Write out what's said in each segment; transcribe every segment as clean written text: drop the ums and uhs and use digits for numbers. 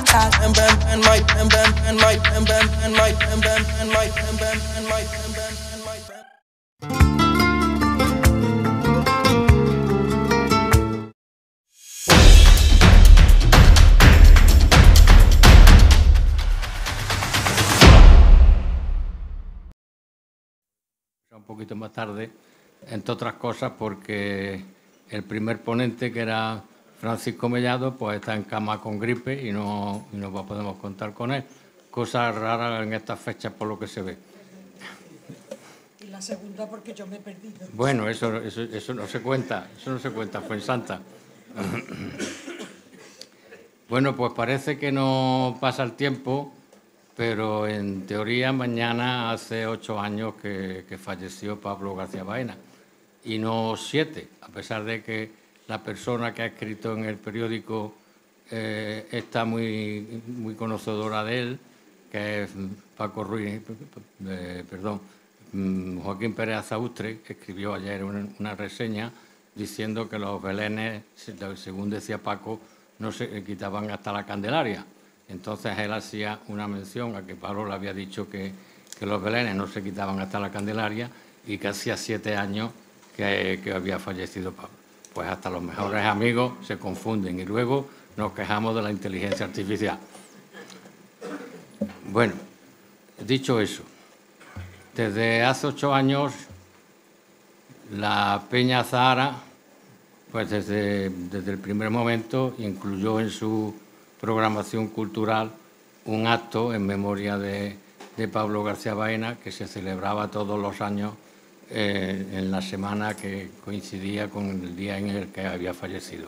child. Un poquito más tarde, entre otras cosas porque el primer ponente, que era Francisco Mellado, pues está en cama con gripe y no podemos contar con él. Cosas raras en estas fechas por lo que se ve. Y la segunda porque yo me he perdido. Bueno, eso no se cuenta, Fuensanta. Bueno, pues parece que no pasa el tiempo, pero en teoría mañana hace 8 años que falleció Pablo García Baena, y no 7, a pesar de que la persona que ha escrito en el periódico está muy conocedora de él, que es Joaquín Pérez Azaustre, que escribió ayer una reseña diciendo que los belenes, según decía Paco, no se quitaban hasta la Candelaria. Entonces él hacía una mención a que Pablo le había dicho que los belenes no se quitaban hasta la Candelaria y que hacía 7 años que había fallecido Pablo. Pues hasta los mejores amigos se confunden y luego nos quejamos de la inteligencia artificial. Bueno, dicho eso, desde hace 8 años la Peña Zahara, pues desde el primer momento incluyó en su programación cultural un acto en memoria de Pablo García Baena, que se celebraba todos los años en la semana que coincidía con el día en el que había fallecido.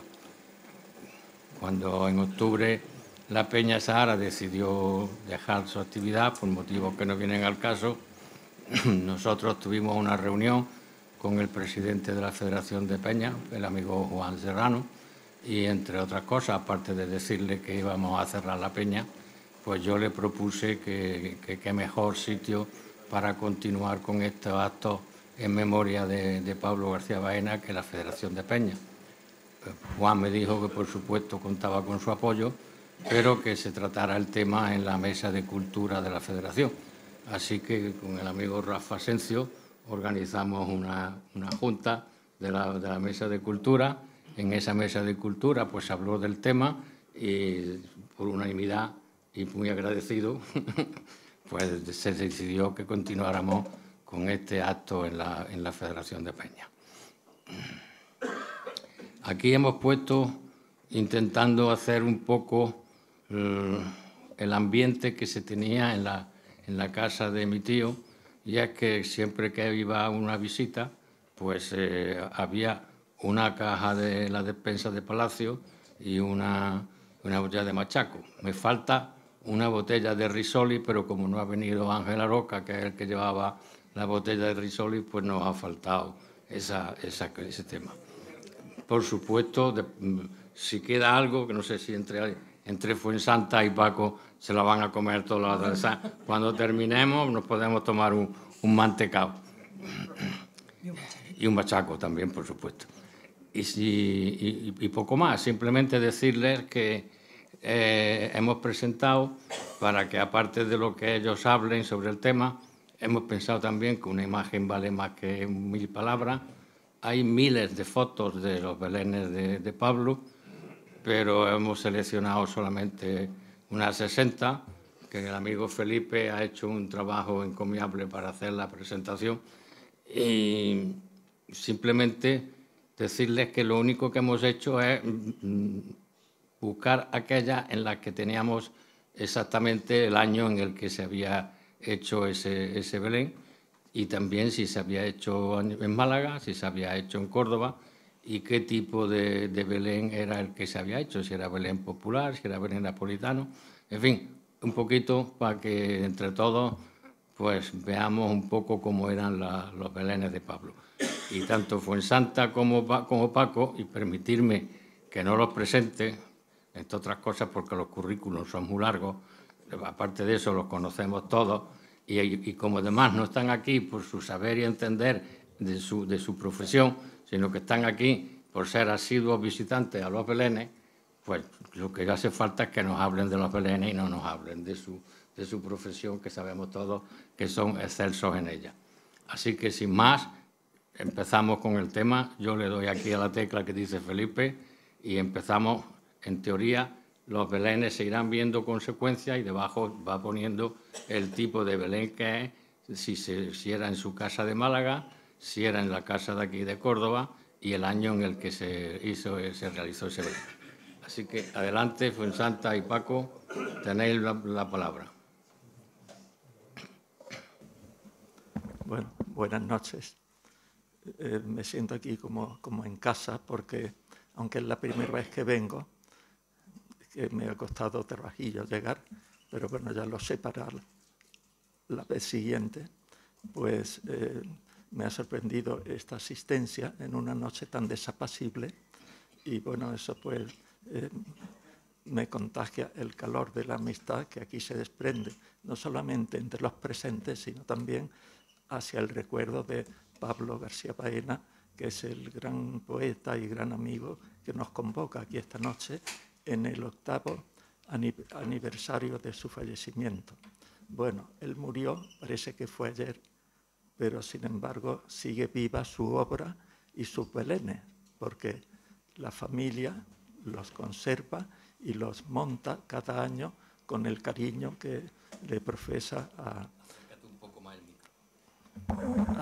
Cuando en octubre la Peña Zahara decidió dejar su actividad por motivos que no vienen al caso, nosotros tuvimos una reunión con el presidente de la Federación de Peña, el amigo Juan Serrano, y entre otras cosas, aparte de decirle que íbamos a cerrar la peña, pues yo le propuse que qué mejor sitio para continuar con estos actos en memoria de Pablo García Baena que la Federación de Peña. Juan me dijo que por supuesto contaba con su apoyo, pero que se tratara el tema en la mesa de cultura de la Federación. Así que con el amigo Rafa Asencio organizamos una junta de la mesa de cultura. En esa mesa de cultura pues se habló del tema y por unanimidad y muy agradecido pues se decidió que continuáramos con este acto en la Federación de Peña. Aquí hemos puesto, intentando hacer un poco el ambiente que se tenía en la casa de mi tío, y es que siempre que iba a una visita pues había una caja de la despensa de Palacio y una botella de Machaco. Me falta una botella de Risoli, pero como no ha venido Ángel Aroca, que es el que llevaba la botella de Risoli, pues nos ha faltado ese tema. Por supuesto, si queda algo, que no sé si entre Fuensanta y Paco se la van a comer todas las... Cuando terminemos nos podemos tomar un mantecao. Y un machaco también, por supuesto. Y poco más, simplemente decirles que hemos presentado, para que aparte de lo que ellos hablen sobre el tema, hemos pensado también que una imagen vale más que 1000 palabras. Hay miles de fotos de los belenes de Pablo, pero hemos seleccionado solamente unas 60, que el amigo Felipe ha hecho un trabajo encomiable para hacer la presentación. Y simplemente decirles que lo único que hemos hecho es buscar aquellas en las que teníamos exactamente el año en el que se había hecho ese Belén, y también si se había hecho en Málaga, si se había hecho en Córdoba, y qué tipo de Belén era el que se había hecho, si era Belén popular, si era Belén napolitano, en fin, un poquito para que entre todos pues veamos un poco cómo eran los belenes de Pablo. Y tanto Fuensanta como Paco, y permitirme que no los presente, entre otras cosas porque los currículos son muy largos, aparte de eso los conocemos todos, y como además no están aquí por su saber y entender de su profesión, sino que están aquí por ser asiduos visitantes a los belenes, pues lo que hace falta es que nos hablen de los belenes y no nos hablen de su profesión, que sabemos todos que son excelsos en ella. Así que, sin más, empezamos con el tema. Yo le doy aquí a la tecla que dice Felipe y empezamos. En teoría, los belenes se irán viendo consecuencias y debajo va poniendo el tipo de belén que es, si era en su casa de Málaga, si era en la casa de aquí de Córdoba y el año en el que se realizó ese belén. Así que adelante, Fuensanta y Paco, tenéis la palabra. Bueno, buenas noches. Me siento aquí como en casa porque, aunque es la primera vez que vengo, que me ha costado trabajillo llegar, pero bueno, ya lo sé para la vez siguiente, pues me ha sorprendido esta asistencia en una noche tan desapacible y bueno, eso pues me contagia el calor de la amistad que aquí se desprende, no solamente entre los presentes, sino también hacia el recuerdo de Pablo García Baena, que es el gran poeta y gran amigo que nos convoca aquí esta noche en el 8º aniversario de su fallecimiento. Bueno, él murió, parece que fue ayer, pero sin embargo sigue viva su obra y sus belenes, porque la familia los conserva y los monta cada año con el cariño que le profesa a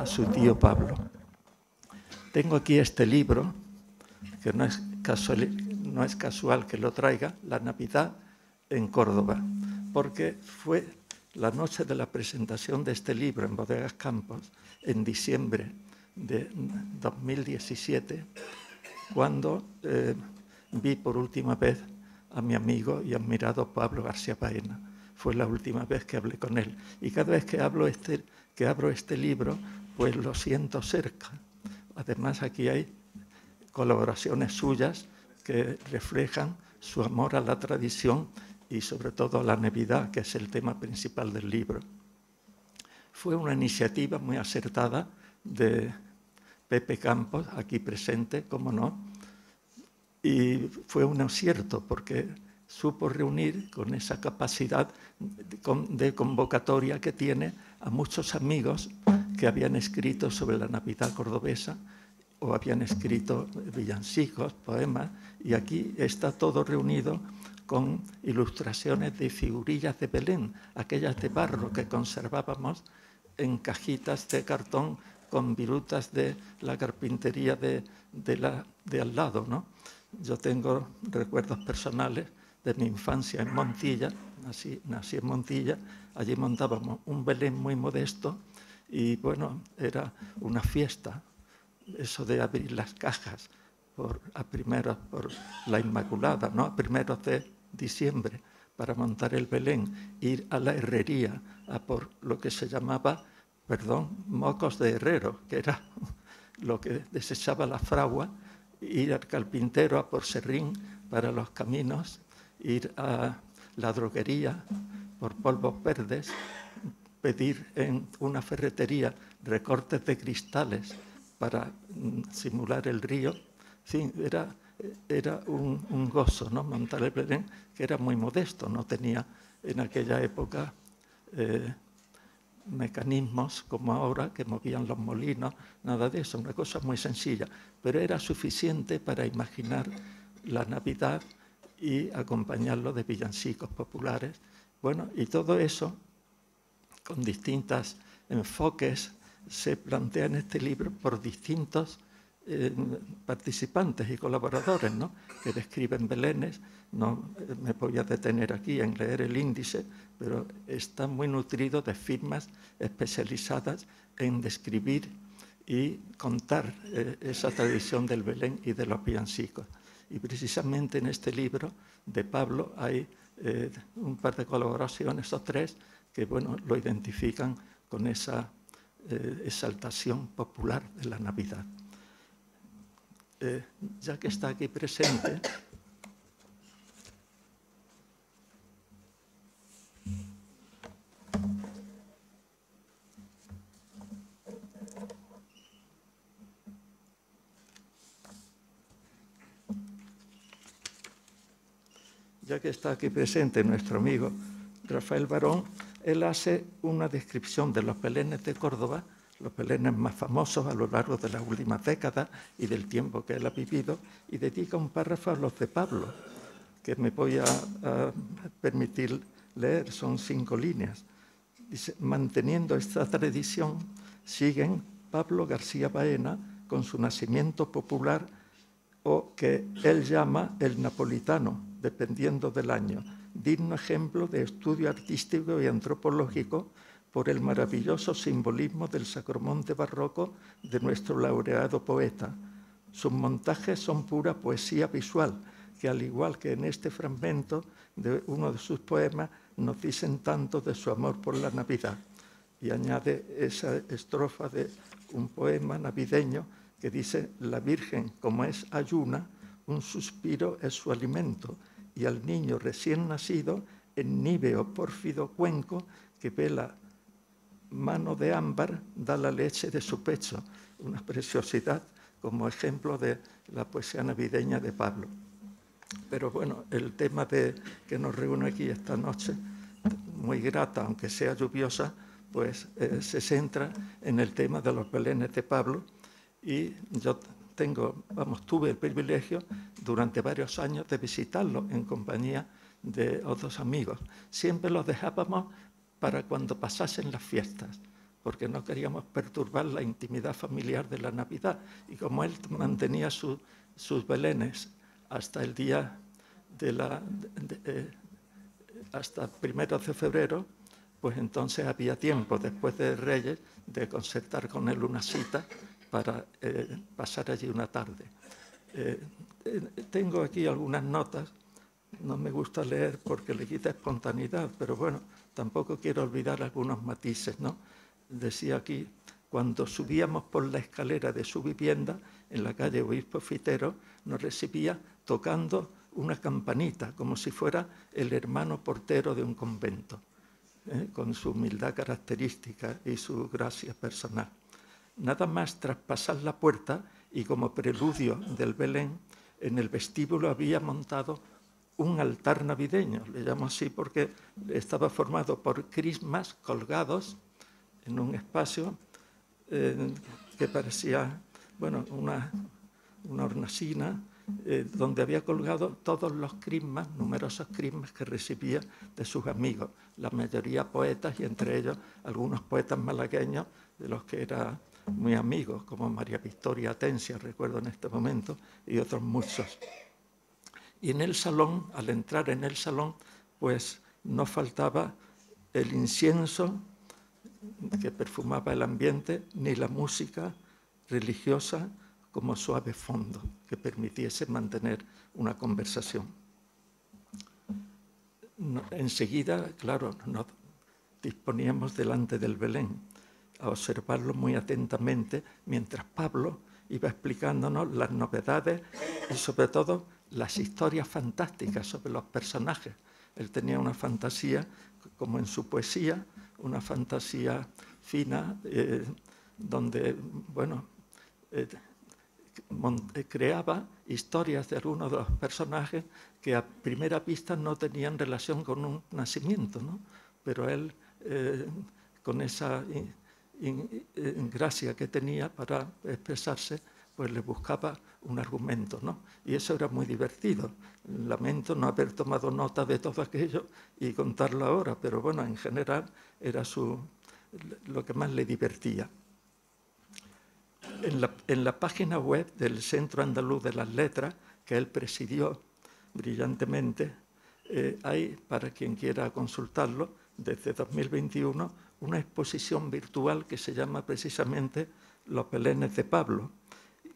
su tío Pablo. Tengo aquí este libro, que no es casual que lo traiga, La Navidad en Córdoba, porque fue la noche de la presentación de este libro en Bodegas Campos, en diciembre de 2017, cuando vi por última vez a mi amigo y admirado Pablo García Baena. Fue la última vez que hablé con él. Y cada vez que abro este libro, pues lo siento cerca. Además, aquí hay colaboraciones suyas que reflejan su amor a la tradición y sobre todo a la Navidad, que es el tema principal del libro. Fue una iniciativa muy acertada de Pepe Campos, aquí presente, como no, y fue un acierto porque supo reunir con esa capacidad de convocatoria que tiene a muchos amigos que habían escrito sobre la Navidad cordobesa o habían escrito villancicos, poemas, y aquí está todo reunido con ilustraciones de figurillas de Belén, aquellas de barro que conservábamos en cajitas de cartón con virutas de la carpintería de al lado, ¿no? Yo tengo recuerdos personales de mi infancia en Montilla, nací en Montilla, allí montábamos un Belén muy modesto y bueno, era una fiesta, eso de abrir las cajas por la Inmaculada, ¿no? A primeros de diciembre, para montar el Belén, ir a la herrería a por lo que se llamaba, mocos de herrero, que era lo que desechaba la fragua, ir al carpintero a por serrín para los caminos, ir a la droguería por polvos verdes, pedir en una ferretería recortes de cristales para simular el río. En fin, era un gozo, ¿no? Montar el Belén, que era muy modesto, no tenía en aquella época mecanismos como ahora que movían los molinos, nada de eso, una cosa muy sencilla, pero era suficiente para imaginar la Navidad y acompañarlo de villancicos populares. Bueno, y todo eso, con distintos enfoques, se plantea en este libro por distintos participantes y colaboradores, ¿no? Que describen belenes. No me voy a detener aquí en leer el índice, pero está muy nutrido de firmas especializadas en describir y contar esa tradición del Belén y de los villancicos. Y precisamente en este libro de Pablo hay un par de colaboraciones o tres que bueno, lo identifican con esa exaltación popular de la Navidad. Ya que está aquí presente, ya que está aquí presente nuestro amigo Rafael Barón, él hace una descripción de los belenes de Córdoba, los belenes más famosos a lo largo de las últimas décadas y del tiempo que él ha vivido, y dedica un párrafo a los de Pablo, que me voy a permitir leer, son 5 líneas. Dice: manteniendo esta tradición, siguen Pablo García Baena con su nacimiento popular, o que él llama el napolitano, dependiendo del año, digno ejemplo de estudio artístico y antropológico por el maravilloso simbolismo del sacromonte barroco de nuestro laureado poeta. Sus montajes son pura poesía visual, que al igual que en este fragmento de uno de sus poemas, nos dicen tanto de su amor por la Navidad. Y añade esa estrofa de un poema navideño que dice: la Virgen, como es ayuna, un suspiro es su alimento, y al niño recién nacido, en níveo pórfido cuenco, que vela mano de ámbar, da la leche de su pecho. Una preciosidad como ejemplo de la poesía navideña de Pablo. Pero bueno, el tema que nos reúne aquí esta noche, muy grata, aunque sea lluviosa, pues se centra en el tema de los belenes de Pablo. Y yo tuve el privilegio durante varios años de visitarlo en compañía de otros amigos. Siempre los dejábamos para cuando pasasen las fiestas, porque no queríamos perturbar la intimidad familiar de la Navidad. Y como él mantenía sus belenes hasta el día hasta el 1 de febrero, pues entonces había tiempo, después de Reyes, de concertar con él una cita para pasar allí una tarde. Tengo aquí algunas notas. No me gusta leer porque le quita espontaneidad, pero bueno, tampoco quiero olvidar algunos matices, ¿no? Decía aquí: cuando subíamos por la escalera de su vivienda, en la calle Obispo Fitero, nos recibía tocando una campanita, como si fuera el hermano portero de un convento, con su humildad característica y su gracia personal. Nada más traspasar la puerta, y como preludio del Belén, en el vestíbulo había montado un altar navideño. Le llamo así porque estaba formado por crismas colgados en un espacio que parecía, bueno, una hornacina, donde había colgado todos los crismas, numerosos crismas que recibía de sus amigos, la mayoría poetas, y entre ellos algunos poetas malagueños de los que era muy amigo, como María Victoria Atencia, recuerdo en este momento, y otros muchos. Y en el salón, al entrar en el salón, pues no faltaba el incienso que perfumaba el ambiente, ni la música religiosa como suave fondo que permitiese mantener una conversación. Enseguida, claro, nos disponíamos delante del Belén a observarlo muy atentamente mientras Pablo iba explicándonos las novedades y sobre todo las historias fantásticas sobre los personajes. Él tenía una fantasía, como en su poesía, una fantasía fina, donde, bueno, creaba historias de algunos de los personajes que a primera vista no tenían relación con un nacimiento, ¿no? Pero él, con esa gracia que tenía para expresarse, pues le buscaba un argumento, ¿no? Y eso era muy divertido. Lamento no haber tomado nota de todo aquello y contarlo ahora, pero bueno, en general era lo que más le divertía. En la página web del Centro Andaluz de las Letras, que él presidió brillantemente, hay, para quien quiera consultarlo, desde 2021, una exposición virtual que se llama precisamente Los Belenes de Pablo,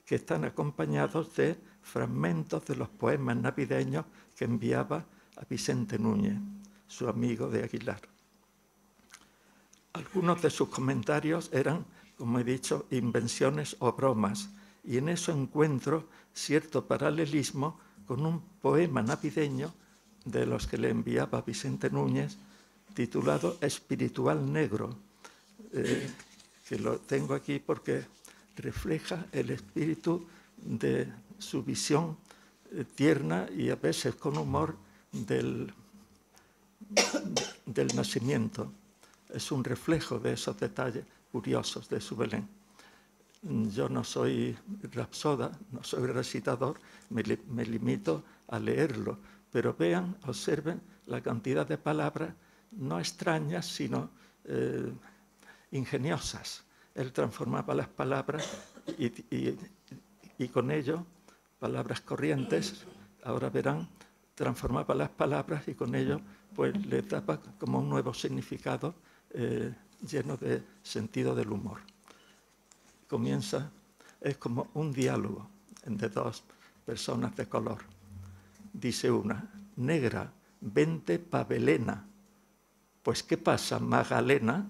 que están acompañados de fragmentos de los poemas navideños que enviaba a Vicente Núñez, su amigo de Aguilar. Algunos de sus comentarios eran, como he dicho, invenciones o bromas, y en eso encuentro cierto paralelismo con un poema navideño de los que le enviaba Vicente Núñez, titulado Espiritual Negro, que lo tengo aquí porque refleja el espíritu de su visión tierna y a veces con humor del nacimiento. Es un reflejo de esos detalles curiosos de su Belén. Yo no soy rapsoda, no soy recitador, me limito a leerlo, pero vean, observen la cantidad de palabras no extrañas, sino ingeniosas. Él transformaba las palabras y con ello, palabras corrientes, ahora verán, transformaba las palabras y con ello pues le daba como un nuevo significado lleno de sentido del humor. Comienza, es como un diálogo entre dos personas de color. Dice una: negra, vente pa' Belena. Pues ¿qué pasa, Magalena?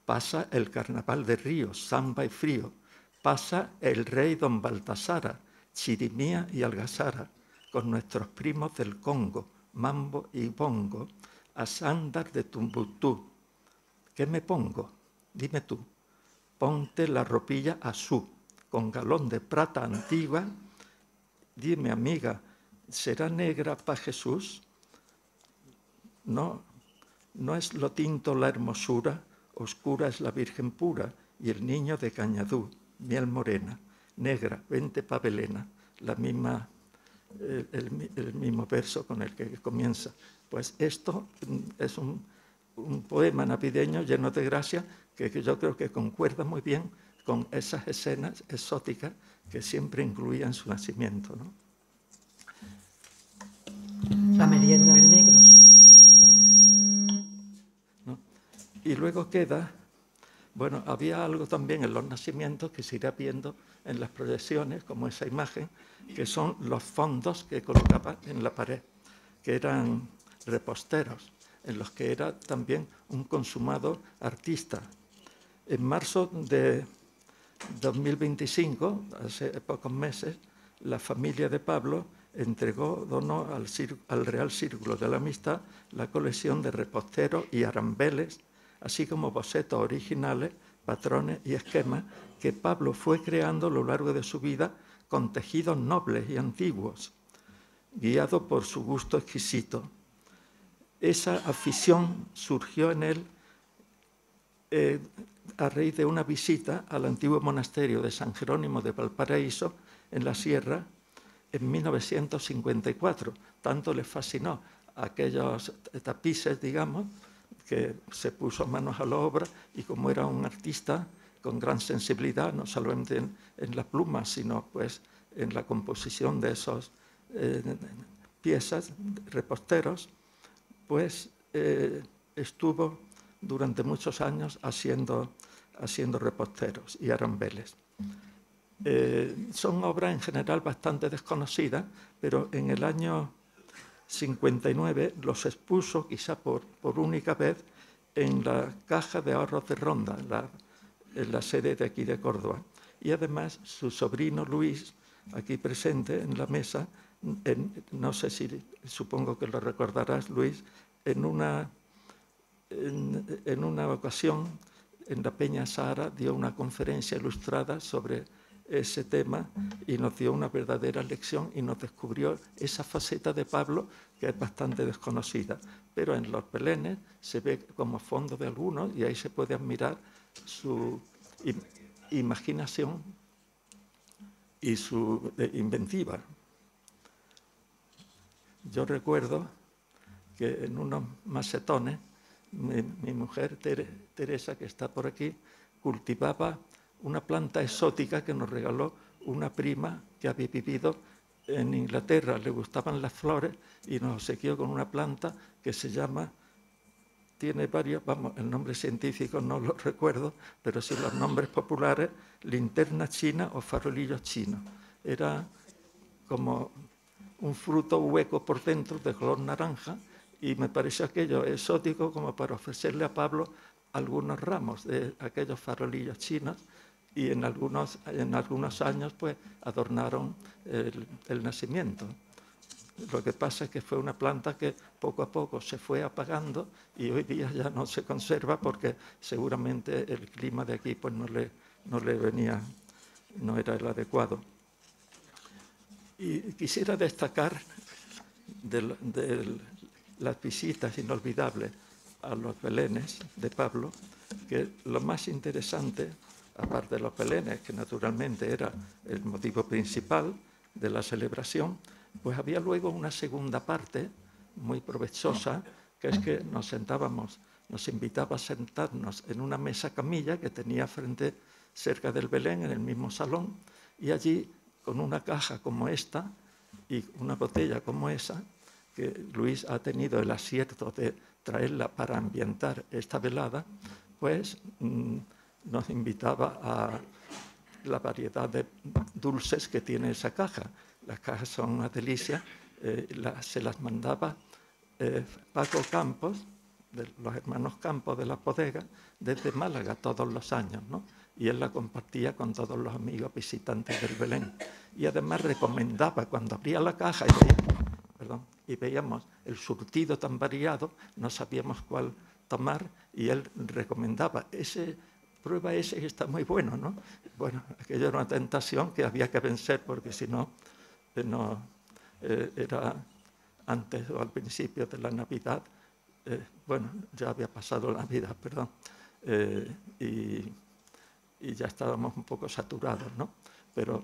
Pasa el carnaval de Río, samba y frío. Pasa el rey don Baltasara, chirimía y algazara, con nuestros primos del Congo, mambo y bongo, a sándar de Tumbuctú. ¿Qué me pongo? Dime tú. Ponte la ropilla azul, con galón de plata antigua. Dime, amiga, ¿será negra pa' Jesús? No, no es lo tinto la hermosura, oscura es la Virgen pura, y el niño de Cañadú, miel morena, negra, vente pa' Belena, el mismo verso con el que comienza. Pues esto es un poema navideño lleno de gracia que yo creo que concuerda muy bien con esas escenas exóticas que siempre incluía en su nacimiento, ¿no? La merienda de negros. ¿No? Y luego queda, bueno, había algo también en los nacimientos que se irá viendo en las proyecciones, como esa imagen, que son los fondos que colocaba en la pared, que eran reposteros, en los que era también un consumado artista. En marzo de 2025, hace pocos meses, la familia de Pablo donó al Real Círculo de la Amistad la colección de reposteros y arambeles, así como bocetos originales, patrones y esquemas que Pablo fue creando a lo largo de su vida con tejidos nobles y antiguos, guiado por su gusto exquisito. Esa afición surgió en él a raíz de una visita al antiguo monasterio de San Jerónimo de Valparaíso, en la Sierra, en 1954. Tanto le fascinó aquellos tapices, digamos, que se puso manos a la obra, y como era un artista con gran sensibilidad, no solamente en la pluma, sino pues en la composición de esas piezas, reposteros, pues estuvo durante muchos años haciendo reposteros y arambeles. Son obras en general bastante desconocidas, pero en el año 59 los expuso, quizá por única vez, en la Caja de Ahorros de Ronda, en la sede de aquí de Córdoba. Y además su sobrino Luis, aquí presente en la mesa, no sé si, supongo que lo recordarás, Luis, en una ocasión en la Peña Sahara dio una conferencia ilustrada sobre ese tema y nos dio una verdadera lección y nos descubrió esa faceta de Pablo que es bastante desconocida, pero en los belenes se ve como fondo de algunos y ahí se puede admirar su imaginación y su inventiva. Yo recuerdo que en unos macetones mi mujer Teresa, que está por aquí, cultivaba una planta exótica que nos regaló una prima que había vivido en Inglaterra. Le gustaban las flores y nos obsequió con una planta que se llama, tiene varios, el nombre científico no lo recuerdo, pero sí los nombres populares: linterna china o farolillo chino. Era como un fruto hueco por dentro de color naranja, y me pareció aquello exótico como para ofrecerle a Pablo algunos ramos de aquellos farolillos chinos, y en algunos años pues adornaron el nacimiento. Lo que pasa es que fue una planta que poco a poco se fue apagando y hoy día ya no se conserva porque seguramente el clima de aquí pues no le venía, no era el adecuado. Y quisiera destacar del las visitas inolvidables a los belenes de Pablo, que lo más interesante, aparte de los belenes, que naturalmente era el motivo principal de la celebración, pues había luego una segunda parte muy provechosa, que es que nos invitaba a sentarnos en una mesa camilla que tenía frente, cerca del Belén, en el mismo salón, y allí, con una caja como esta y una botella como esa, que Luis ha tenido el acierto de traerla para ambientar esta velada, pues nos invitaba a la variedad de dulces que tiene esa caja. Las cajas son una delicia, se las mandaba Paco Campos, de los hermanos Campos de la bodega, desde Málaga todos los años, ¿no? Y él la compartía con todos los amigos visitantes del Belén. Y además recomendaba, cuando abría la caja y veíamos el surtido tan variado, no sabíamos cuál tomar, y él recomendaba, prueba ese que está muy bueno, ¿no? Bueno, aquello era una tentación que había que vencer, porque si no, era antes o al principio de la Navidad, bueno, ya había pasado la Navidad, perdón, y ya estábamos un poco saturados, ¿no? Pero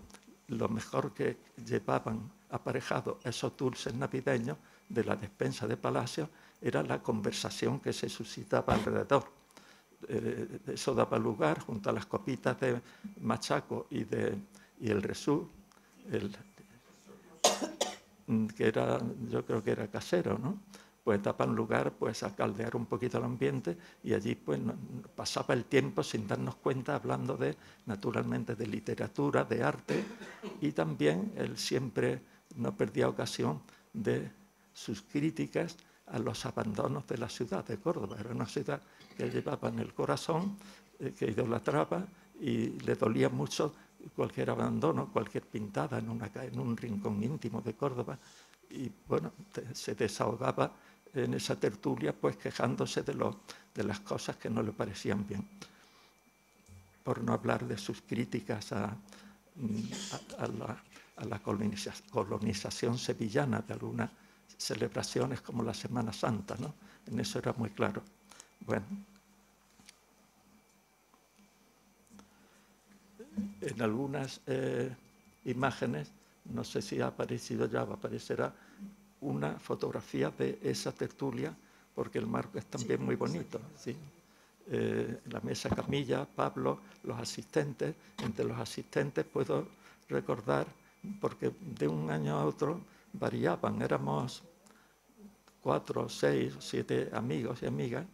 lo mejor que llevaban aparejado esos dulces navideños de la despensa de Palacio era la conversación que se suscitaba alrededor. Eso daba lugar, junto a las copitas de machaco y el resú, que era, yo creo que era casero, ¿no? Pues daban lugar pues, a caldear un poquito el ambiente, y allí pues, pasaba el tiempo sin darnos cuenta, hablando naturalmente de literatura, de arte, y también él siempre no perdía ocasión de sus críticas a los abandonos de la ciudad de Córdoba. Era una ciudad que él llevaba en el corazón, que idolatraba, y le dolía mucho cualquier abandono, cualquier pintada en un rincón íntimo de Córdoba, y bueno, se desahogaba en esa tertulia pues quejándose de las cosas que no le parecían bien, por no hablar de sus críticas a la colonización sevillana de algunas celebraciones como la Semana Santa, ¿no? En eso era muy claro. Bueno, en algunas imágenes, no sé si ha aparecido ya o aparecerá, una fotografía de esa tertulia, porque el marco es también muy bonito, ¿sí? La mesa camilla, Pablo, los asistentes. Entre los asistentes puedo recordar, porque de un año a otro variaban, éramos 4, 6, 7 amigos y amigas,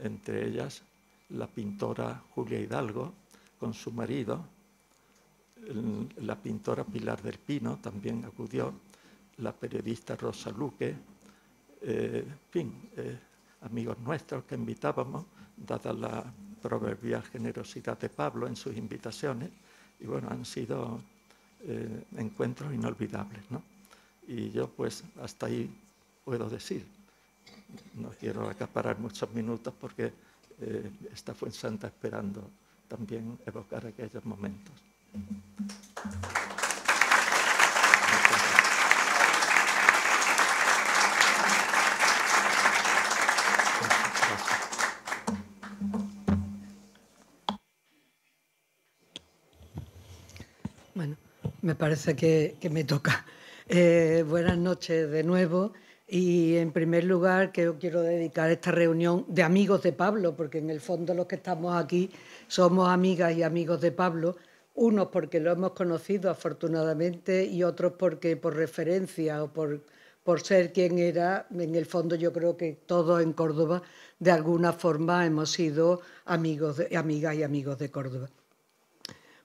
entre ellas la pintora Julia Hidalgo con su marido, la pintora Pilar del Pino también acudió, la periodista Rosa Luque, en fin, amigos nuestros que invitábamos, dada la proverbial generosidad de Pablo en sus invitaciones, y bueno, han sido encuentros inolvidables, ¿no? Y yo pues hasta ahí puedo decir. No quiero acaparar muchos minutos porque está Fuensanta esperando también evocar aquellos momentos. Bueno, me parece que me toca. Buenas noches de nuevo, y en primer lugar quiero dedicar esta reunión de amigos de Pablo, porque en el fondo los que estamos aquí somos amigas y amigos de Pablo, unos porque lo hemos conocido afortunadamente y otros porque por referencia o por ser quien era. En el fondo yo creo que todos en Córdoba de alguna forma hemos sido amigas y amigos de Córdoba.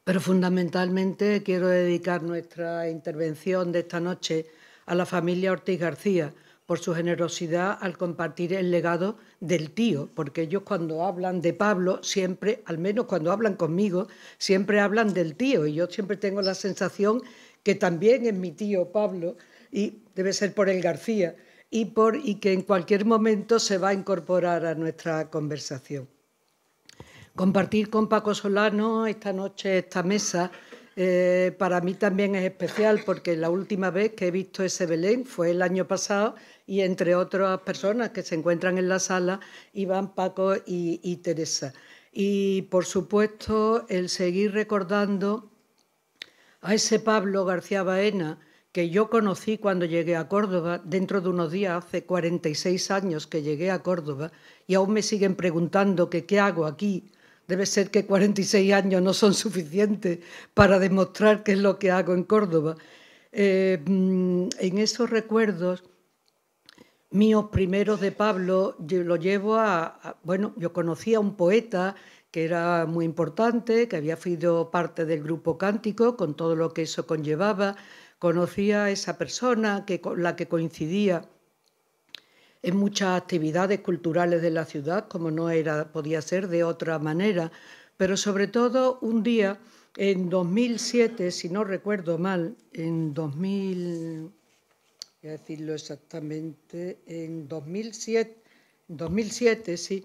Pero fundamentalmente quiero dedicar nuestra intervención de esta noche a la familia Ortiz García por su generosidad al compartir el legado del tío, porque ellos cuando hablan de Pablo siempre, al menos cuando hablan conmigo, siempre hablan del tío, y yo siempre tengo la sensación que también es mi tío Pablo, y debe ser por el García, y que en cualquier momento se va a incorporar a nuestra conversación. Compartir con Paco Solano esta noche, esta mesa, Para mí también es especial porque la última vez que he visto ese Belén fue el año pasado y entre otras personas que se encuentran en la sala iban Paco y Teresa. Y por supuesto el seguir recordando a ese Pablo García Baena que yo conocí cuando llegué a Córdoba, dentro de unos días, hace 46 años que llegué a Córdoba, y aún me siguen preguntando que qué hago aquí. Debe ser que 46 años no son suficientes para demostrar qué es lo que hago en Córdoba. En esos recuerdos míos primeros de Pablo, yo lo llevo bueno, yo conocí a un poeta que era muy importante, que había sido parte del grupo Cántico, con todo lo que eso conllevaba. Conocía a esa persona con la que coincidía en muchas actividades culturales de la ciudad, como no podía ser de otra manera, pero sobre todo un día, en 2007, si no recuerdo mal, en 2000, voy a decirlo exactamente, en 2007, sí,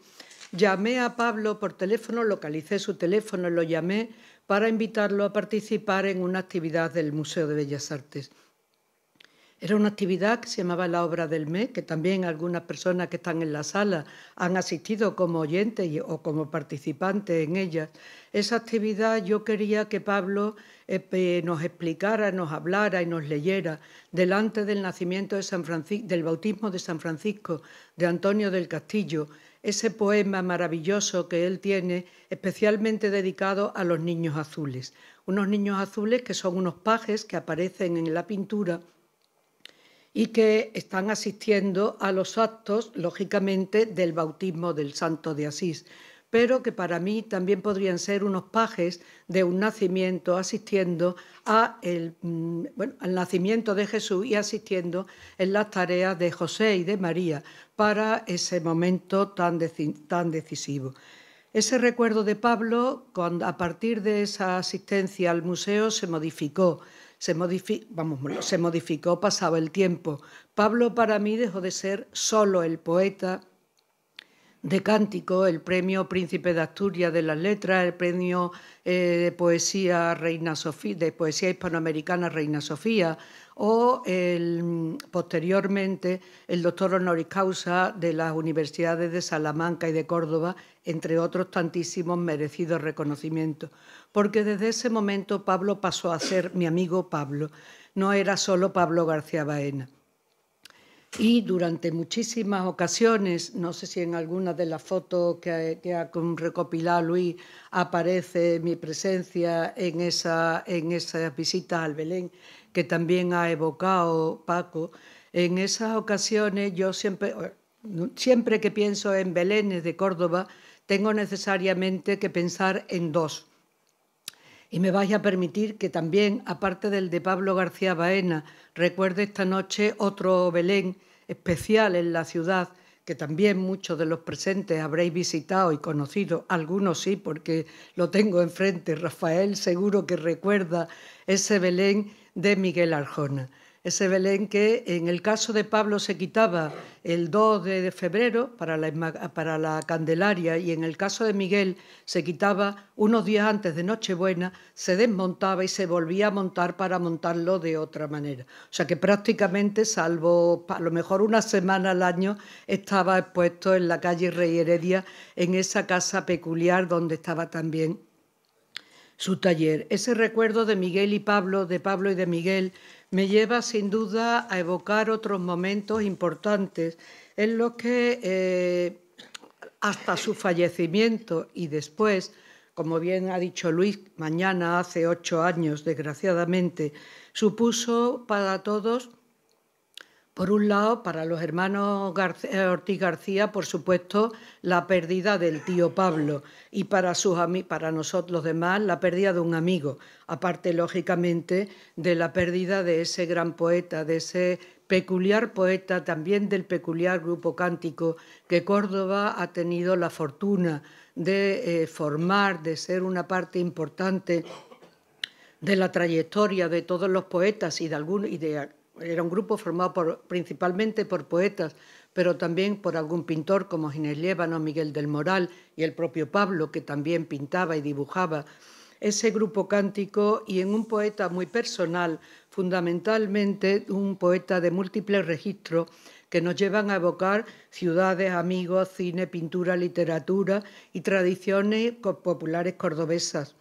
llamé a Pablo por teléfono, localicé su teléfono, lo llamé para invitarlo a participar en una actividad del Museo de Bellas Artes. Era una actividad que se llamaba la Obra del Mes, que también algunas personas que están en la sala han asistido como oyentes o como participantes en ella. Esa actividad yo quería que Pablo nos explicara, nos hablara y nos leyera delante del nacimiento de San Francisco, del bautismo de San Francisco, de Antonio del Castillo, ese poema maravilloso que él tiene, especialmente dedicado a los niños azules. Unos niños azules que son unos pajes que aparecen en la pintura y que están asistiendo a los actos, lógicamente, del bautismo del Santo de Asís, pero que para mí también podrían ser unos pajes de un nacimiento asistiendo al nacimiento de Jesús y asistiendo en las tareas de José y de María para ese momento tan decisivo. Ese recuerdo de Pablo, a partir de esa asistencia al museo, se modificó pasado el tiempo. Pablo para mí dejó de ser solo el poeta de Cántico, el premio Príncipe de Asturias de las Letras, el premio de poesía Reina Sofía, de poesía hispanoamericana Reina Sofía, o posteriormente el doctor honoris causa de las universidades de Salamanca y de Córdoba, entre otros tantísimos merecidos reconocimientos. Porque desde ese momento Pablo pasó a ser mi amigo Pablo, no era solo Pablo García Baena. Y durante muchísimas ocasiones, no sé si en alguna de las fotos que ha recopilado Luis aparece mi presencia en esa visita al Belén, que también ha evocado Paco, en esas ocasiones yo siempre que pienso en Belénes de Córdoba, tengo necesariamente que pensar en dos. Y me vais a permitir que también, aparte del de Pablo García Baena, recuerde esta noche otro Belén especial en la ciudad, que también muchos de los presentes habréis visitado y conocido, algunos sí, porque lo tengo enfrente. Rafael seguro que recuerda ese Belén de Miguel Arjona. Ese Belén que en el caso de Pablo se quitaba el 2 de febrero para la Candelaria y en el caso de Miguel se quitaba unos días antes de Nochebuena, se desmontaba y se volvía a montar para montarlo de otra manera. O sea que prácticamente, salvo a lo mejor una semana al año, estaba expuesto en la calle Rey Heredia, en esa casa peculiar donde estaba también su taller. Ese recuerdo de Miguel y Pablo, de Pablo y de Miguel, me lleva sin duda a evocar otros momentos importantes en los que hasta su fallecimiento y después, como bien ha dicho Luis, mañana hace 8 años, desgraciadamente, supuso para todos, por un lado, para los hermanos Ortiz García, por supuesto, la pérdida del tío Pablo y para nosotros los demás, la pérdida de un amigo, aparte, lógicamente, de la pérdida de ese gran poeta, de ese peculiar poeta, también del peculiar grupo Cántico, que Córdoba ha tenido la fortuna de formar, de ser una parte importante de la trayectoria de todos los poetas y era un grupo formado principalmente por poetas, pero también por algún pintor como Ginés Liévano, Miguel del Moral y el propio Pablo, que también pintaba y dibujaba. ese grupo cántico y en un poeta muy personal, fundamentalmente un poeta de múltiples registros que nos llevan a evocar ciudades, amigos, cine, pintura, literatura y tradiciones populares cordobesas.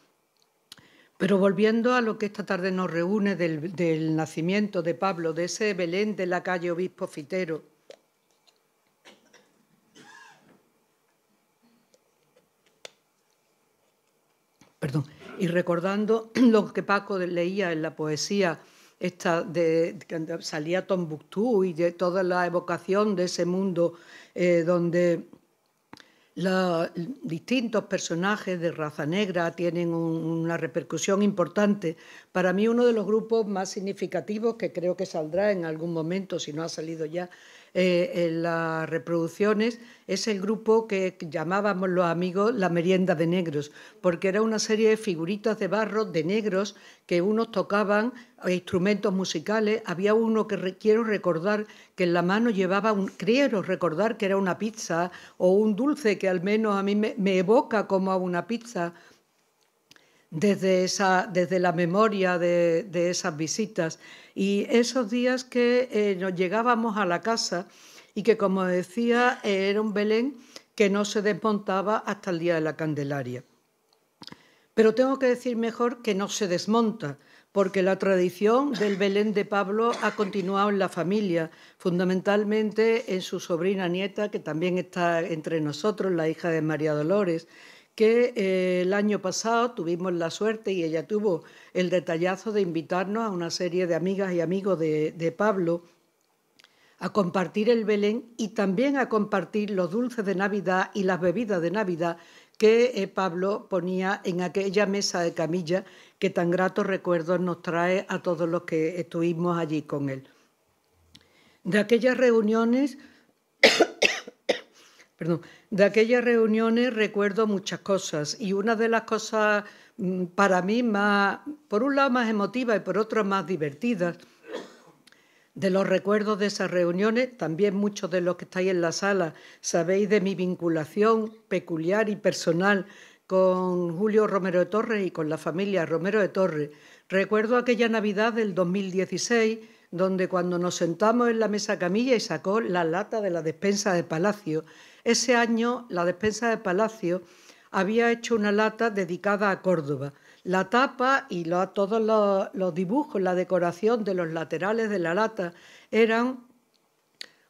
Pero volviendo a lo que esta tarde nos reúne del nacimiento de Pablo, de ese Belén de la calle Obispo Fitero, y recordando lo que Paco leía en la poesía esta de que salía Tombuctú y de toda la evocación de ese mundo donde los distintos personajes de raza negra tienen una repercusión importante. Para mí uno de los grupos más significativos, que creo que saldrá en algún momento, si no ha salido ya, en las reproducciones, es el grupo que llamábamos los amigos la merienda de negros, porque era una serie de figuritas de barro de negros que unos tocaban instrumentos musicales. Había uno que quiero recordar que en la mano llevaba quiero recordar que era una pizza o un dulce que al menos a mí me evoca como a una pizza desde la memoria de esas visitas. Y esos días que nos llegábamos a la casa y que, como decía, era un Belén que no se desmontaba hasta el día de la Candelaria. Pero tengo que decir mejor que no se desmonta, porque la tradición del Belén de Pablo ha continuado en la familia, fundamentalmente en su sobrina nieta, que también está entre nosotros, la hija de María Dolores, que el año pasado tuvimos la suerte y ella tuvo el detallazo de invitarnos a una serie de amigas y amigos de Pablo a compartir el Belén y también a compartir los dulces de Navidad y las bebidas de Navidad que Pablo ponía en aquella mesa de camilla que tan gratos recuerdos nos trae a todos los que estuvimos allí con él. De aquellas reuniones recuerdo muchas cosas y una de las cosas para mí más, por un lado más emotivas y por otro más divertidas, de los recuerdos de esas reuniones, también muchos de los que estáis en la sala sabéis de mi vinculación peculiar y personal con Julio Romero de Torres y con la familia Romero de Torres. Recuerdo aquella Navidad del 2016, donde cuando nos sentamos en la mesa camilla y sacó la lata de la despensa de Palacio. Ese año la despensa de Palacio había hecho una lata dedicada a Córdoba. La tapa y todos los dibujos, la decoración de los laterales de la lata eran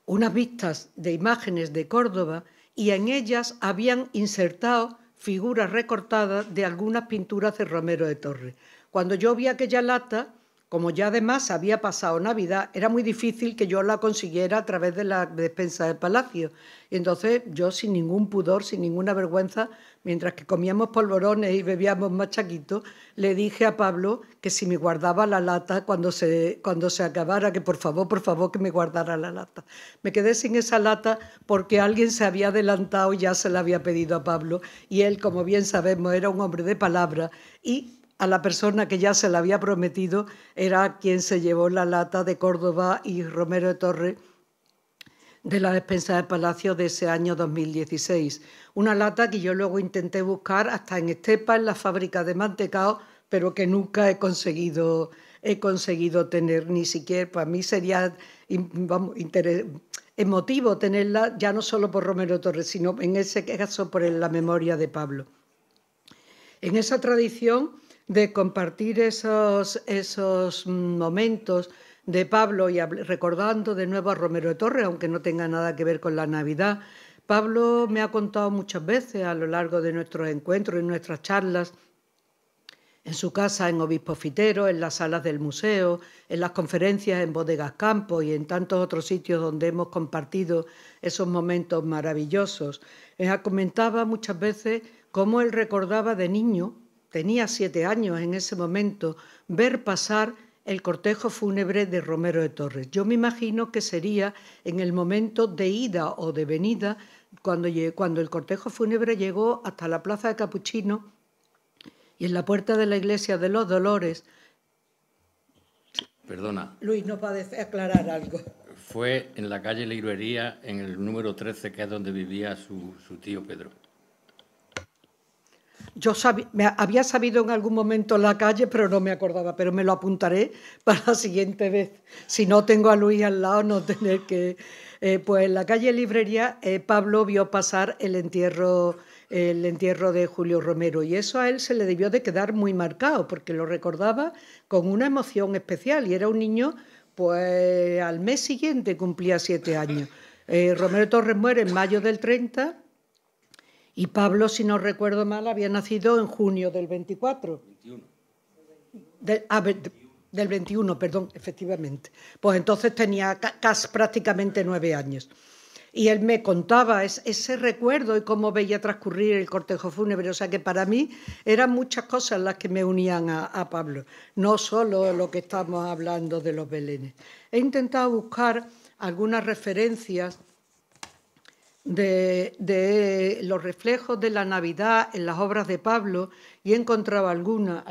unas vistas de imágenes de Córdoba y en ellas habían insertado figuras recortadas de algunas pinturas de Romero de Torres. Cuando yo vi aquella lata, como ya además había pasado Navidad, era muy difícil que yo la consiguiera a través de la despensa del Palacio. Y entonces yo, sin ningún pudor, sin ninguna vergüenza, mientras que comíamos polvorones y bebíamos machaquitos, le dije a Pablo que si me guardaba la lata cuando se acabara, que por favor, que me guardara la lata. Me quedé sin esa lata porque alguien se había adelantado y ya se la había pedido a Pablo. Y él, como bien sabemos, era un hombre de palabra y a la persona que ya se la había prometido era quien se llevó la lata de Córdoba y Romero de Torres de la despensa del Palacio de ese año 2016. Una lata que yo luego intenté buscar hasta en Estepa, en la fábrica de mantecao, pero que nunca he conseguido tener, ni siquiera. Para mí sería emotivo tenerla, ya no solo por Romero de Torres, sino en ese caso por la memoria de Pablo. En esa tradición de compartir esos momentos de Pablo y recordando de nuevo a Romero de Torres, aunque no tenga nada que ver con la Navidad, Pablo me ha contado muchas veces a lo largo de nuestros encuentros y nuestras charlas, en su casa en Obispo Fitero, en las salas del museo, en las conferencias en Bodegas Campos y en tantos otros sitios donde hemos compartido esos momentos maravillosos. Comentaba muchas veces cómo él recordaba de niño, tenía 7 años en ese momento, ver pasar el cortejo fúnebre de Romero de Torres. Yo me imagino que sería en el momento de ida o de venida, cuando el cortejo fúnebre llegó hasta la Plaza de Capuchino y en la puerta de la Iglesia de los Dolores. Perdona. Luis, ¿nos va a aclarar algo? Fue en la calle Librería, en el número 13, que es donde vivía su tío Pedro. había sabido en algún momento la calle, pero no me acordaba, pero me lo apuntaré para la siguiente vez. Si no tengo a Luis al lado, no tener que... pues en la calle Librería, Pablo vio pasar el entierro de Julio Romero, y eso a él se le debió de quedar muy marcado, porque lo recordaba con una emoción especial, y era un niño, pues al mes siguiente cumplía 7 años. Romero Torres muere en mayo del 30, y Pablo, si no recuerdo mal, había nacido en junio del 24. 21. Del 21, perdón, efectivamente. Pues entonces tenía casi prácticamente 9 años. Y él me contaba ese recuerdo y cómo veía transcurrir el cortejo fúnebre. O sea que para mí eran muchas cosas las que me unían a Pablo, no solo lo que estamos hablando de los belenes. He intentado buscar algunas referencias de los reflejos de la Navidad en las obras de Pablo, y he encontrado algunas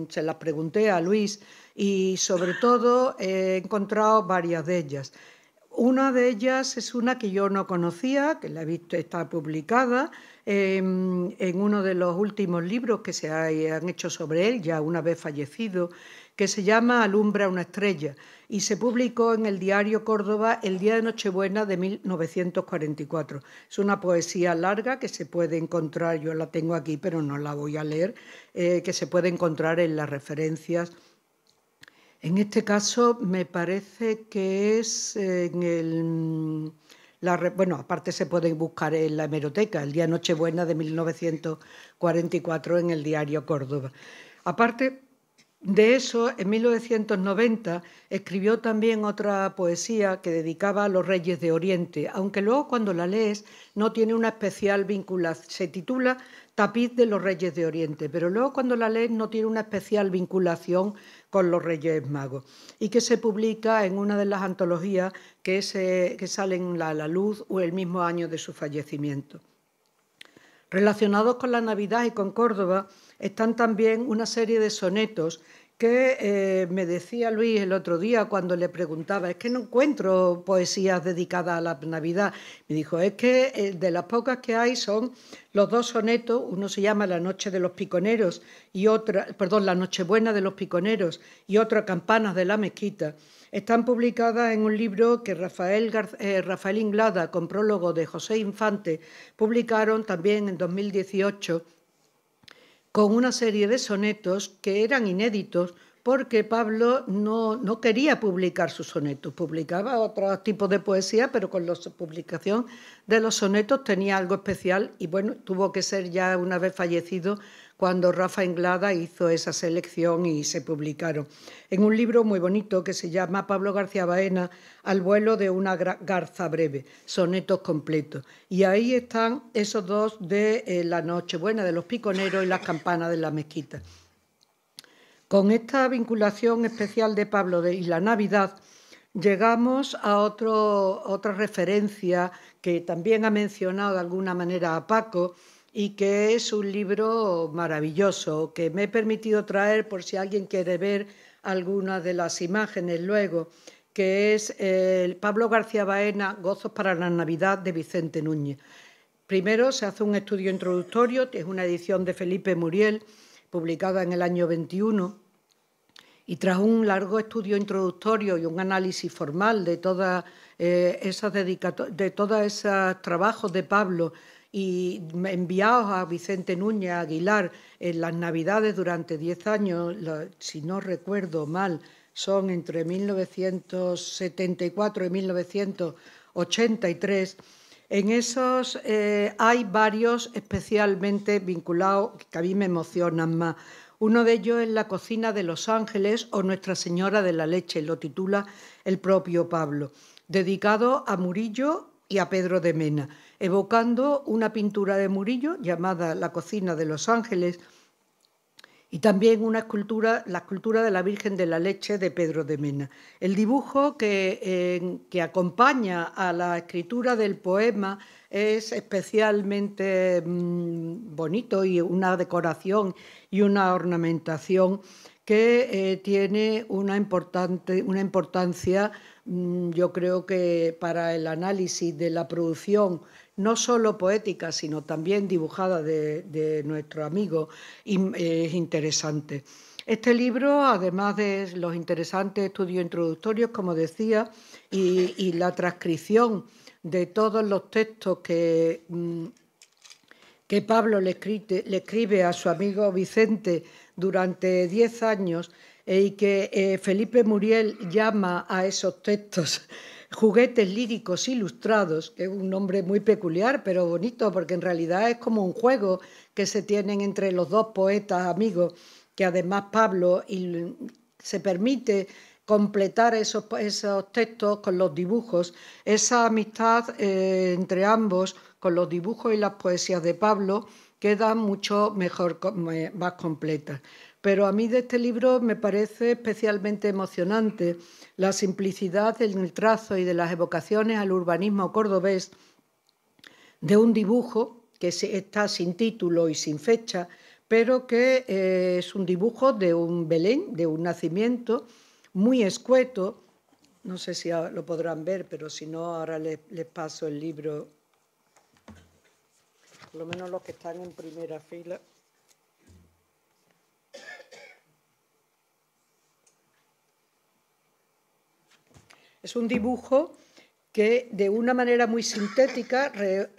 se las pregunté a Luis, y sobre todo he encontrado varias de ellas. Una de ellas es una que yo no conocía, que la he visto, está publicada en uno de los últimos libros que se han hecho sobre él, ya una vez fallecido, que se llama Alumbra una estrella, y se publicó en el diario Córdoba el día de Nochebuena de 1944. Es una poesía larga que se puede encontrar, yo la tengo aquí, pero no la voy a leer, que se puede encontrar en las referencias. En este caso me parece que es en el... bueno, aparte se puede buscar en la hemeroteca, el día de Nochebuena de 1944 en el diario Córdoba. Aparte de eso, en 1990 escribió también otra poesía que dedicaba a los reyes de Oriente, aunque luego cuando la lees no tiene una especial vinculación, se titula Tapiz de los Reyes de Oriente, pero luego cuando la lees no tiene una especial vinculación con los Reyes Magos, y que se publica en una de las antologías que salen a la luz o el mismo año de su fallecimiento. Relacionados con la Navidad y con Córdoba están también una serie de sonetos que me decía Luis el otro día cuando le preguntaba, es que no encuentro poesías dedicadas a la Navidad. Me dijo, es que de las pocas que hay son los 2 sonetos, uno se llama La Noche de los Piconeros y otra, perdón, La Nochebuena de los Piconeros y otra Campanas de la Mezquita. Están publicadas en un libro que Rafael Inglada, con prólogo de José Infante, publicaron también en 2018, con una serie de sonetos que eran inéditos porque Pablo no quería publicar sus sonetos, publicaba otros tipos de poesía, pero con la publicación de los sonetos tenía algo especial, y bueno, tuvo que ser ya una vez fallecido cuando Rafa Inglada hizo esa selección y se publicaron en un libro muy bonito que se llama Pablo García Baena, Al vuelo de una garza breve, sonetos completos. Y ahí están esos 2 de La Nochebuena de los Piconeros y Las Campanas de la Mezquita. Con esta vinculación especial de Pablo y la Navidad, llegamos a otra referencia que también ha mencionado de alguna manera a Paco, y que es un libro maravilloso, que me he permitido traer por si alguien quiere ver algunas de las imágenes luego, que es Pablo García Baena, Gozos para la Navidad, de Vicente Núñez. Primero se hace un estudio introductorio, que es una edición de Felipe Muriel, publicada en el año 21, y tras un largo estudio introductorio y un análisis formal de todos esos trabajos de Pablo y enviados a Vicente Núñez Aguilar en las Navidades durante 10 años, si no recuerdo mal, son entre 1974 y 1983, en esos hay varios especialmente vinculados que a mí me emocionan más. Uno de ellos es La cocina de los ángeles o Nuestra Señora de la Leche, lo titula el propio Pablo, dedicado a Murillo y a Pedro de Mena, evocando una pintura de Murillo llamada La cocina de los ángeles, y también la escultura de la Virgen de la Leche de Pedro de Mena. El dibujo que acompaña a la escritura del poema es especialmente bonito, y una decoración y una ornamentación que tiene una importancia, yo creo que para el análisis de la producción, no solo poética, sino también dibujada de nuestro amigo, es interesante. Este libro, además de los interesantes estudios introductorios, como decía, y la transcripción de todos los textos que Pablo le escribe a su amigo Vicente durante 10 años y que Felipe Muriel llama a esos textos juguetes líricos ilustrados, que es un nombre muy peculiar, pero bonito, porque en realidad es como un juego que se tienen entre los dos poetas amigos, que además Pablo se permite completar esos textos con los dibujos. Esa amistad entre ambos, con los dibujos y las poesías de Pablo, quedan mucho mejor, más completas. Pero a mí de este libro me parece especialmente emocionante la simplicidad en el trazo y de las evocaciones al urbanismo cordobés de un dibujo que está sin título y sin fecha, pero que es un dibujo de un Belén, de un nacimiento muy escueto. No sé si lo podrán ver, pero si no, ahora les paso el libro, por lo menos los que están en primera fila. Es un dibujo que de una manera muy sintética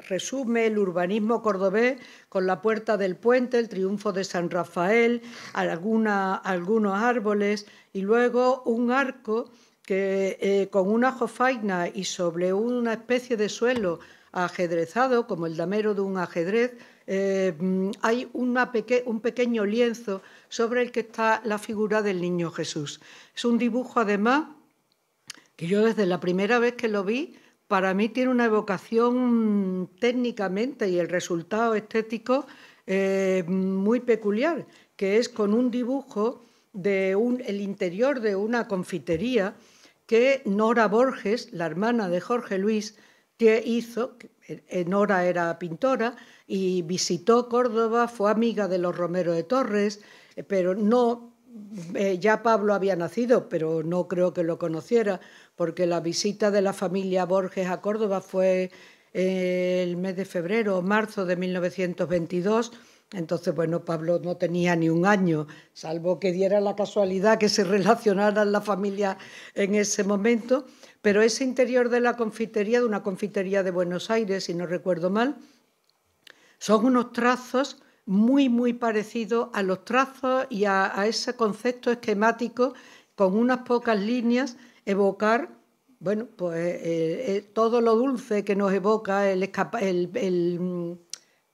resume el urbanismo cordobés con la Puerta del Puente, el triunfo de San Rafael, algunos árboles y luego un arco que con una jofaina y sobre una especie de suelo ajedrezado, como el damero de un ajedrez, hay un pequeño lienzo sobre el que está la figura del Niño Jesús. Es un dibujo, además, que yo desde la primera vez que lo vi, para mí tiene una evocación técnicamente y el resultado estético muy peculiar, que es con un dibujo el interior de una confitería que Nora Borges, la hermana de Jorge Luis, hizo. Nora era pintora y visitó Córdoba, fue amiga de los Romero de Torres, pero no... ya Pablo había nacido, pero no creo que lo conociera, porque la visita de la familia Borges a Córdoba fue el mes de febrero o marzo de 1922. Entonces, bueno, Pablo no tenía ni un año, salvo que diera la casualidad que se relacionaran la familia en ese momento. Pero ese interior de la confitería, de una confitería de Buenos Aires, si no recuerdo mal, son unos trazos muy, muy parecido a los trazos y a ese concepto esquemático, con unas pocas líneas, evocar, bueno, pues todo lo dulce que nos evoca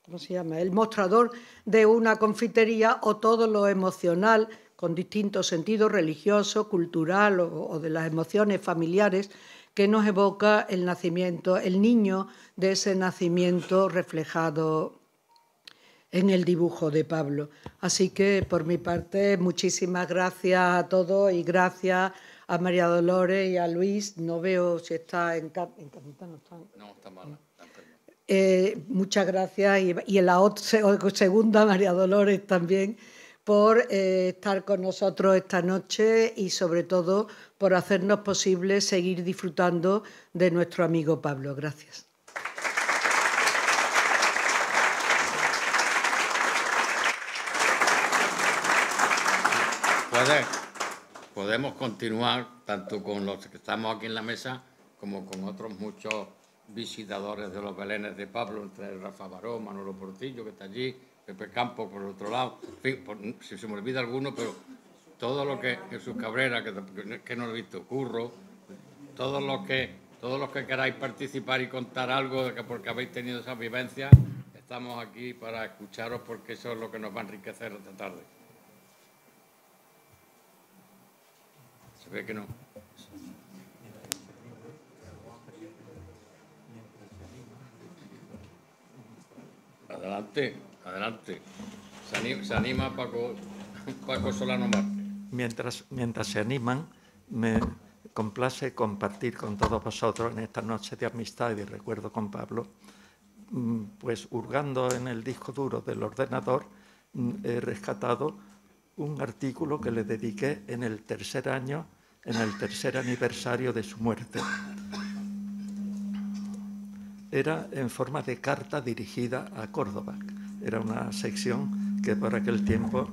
¿cómo se llama?, el mostrador de una confitería, o todo lo emocional, con distintos sentidos, religioso, cultural o de las emociones familiares, que nos evoca el nacimiento, el niño de ese nacimiento reflejado en el dibujo de Pablo. Así que, por mi parte, muchísimas gracias a todos y gracias a María Dolores y a Luis. No veo si está en Capitán. No, está mala. Muchas gracias y en la segunda, María Dolores, también, por estar con nosotros esta noche y, sobre todo, por hacernos posible seguir disfrutando de nuestro amigo Pablo. Gracias. Podemos continuar tanto con los que estamos aquí en la mesa como con otros muchos visitadores de los Belenes de Pablo, entre Rafa Baró, Manolo Portillo, que está allí, Pepe Campos por el otro lado, en fin, si se me olvida alguno, pero todo lo que Jesús Cabrera, que no lo he visto, Curro, todos los que queráis participar y contar algo porque habéis tenido esa vivencia, estamos aquí para escucharos, porque eso es lo que nos va a enriquecer esta tarde. Se ve que no. Adelante, adelante. Se anima Paco Solano Marte. Mientras se animan, me complace compartir con todos vosotros en esta noche de amistad y de recuerdo con Pablo, pues hurgando en el disco duro del ordenador, he rescatado un artículo que le dediqué en el tercer aniversario de su muerte. Era en forma de carta dirigida a Córdoba. Era una sección que por aquel tiempo